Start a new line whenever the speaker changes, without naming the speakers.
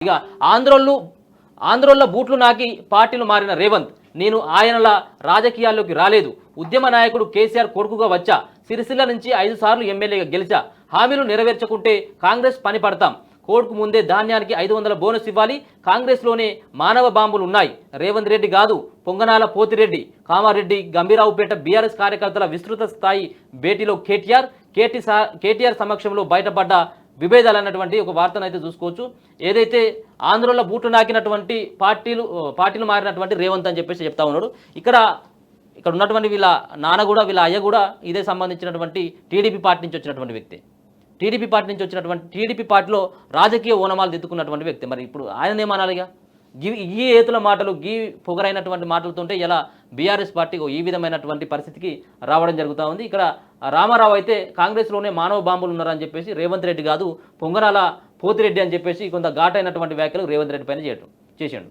ఇక ఆంధ్రోళ్ళ బూట్లు నాకి పార్టీలు మారిన రేవంత్, నేను ఆయనలా రాజకీయాల్లోకి రాలేదు, ఉద్యమ నాయకుడు కేసీఆర్ కొడుకుగా వచ్చా, సిరిసిల్ల నుంచి 5 సార్లు ఎమ్మెల్యేగా గెలిచా, హామీలు నెరవేర్చకుంటే కాంగ్రెస్ పని పడతాం, కోర్టుకు ముందే ధాన్యానికి 500 బోనస్ ఇవ్వాలి, కాంగ్రెస్లోనే మానవ బాంబులు ఉన్నాయి, రేవంత్ రెడ్డి కాదు పొంగనాల పోతిరెడ్డి, కామారెడ్డి గంభీరావుపేట బీఆర్ఎస్ కార్యకర్తల విస్తృత స్థాయి భేటీలో కేటీఆర్ సమక్షంలో బయటపడ్డ విభేదాలు అన్నటువంటి ఒక వార్తను అయితే చూసుకోవచ్చు. ఏదైతే ఆంధ్రలో బూట్లు నాకినటువంటి పార్టీలు మారినటువంటి రేవంత్ అని చెప్పేసి చెప్తా ఉన్నాడు. ఇక్కడ ఉన్నటువంటి వీళ్ళ నాన్న కూడా వీళ్ళ అయ్య కూడా ఇదే సంబంధించినటువంటి టీడీపీ పార్టీ నుంచి వచ్చినటువంటి వ్యక్తి. టీడీపీ పార్టీలో రాజకీయ ఓనమాలు దిద్దుకున్నటువంటి వ్యక్తి. మరి ఇప్పుడు ఆయన ఏమనాలిగా? ఈ ఏతుల మాటలు, పొగరైనటువంటి మాటలతోంటే ఇలా బీఆర్ఎస్ పార్టీ ఈ విధమైనటువంటి పరిస్థితికి రావడం జరుగుతూ ఉంది. ఇక్కడ రామారావు అయితే కాంగ్రెస్లోనే మానవ బాంబులు ఉన్నారని చెప్పేసి, రేవంత్ రెడ్డి కాదు పొంగనాల పోతిరెడ్డి అని చెప్పేసి కొంత ఘాటైనటువంటి వ్యాఖ్యలు రేవంత్ రెడ్డి పైన చేశాడు.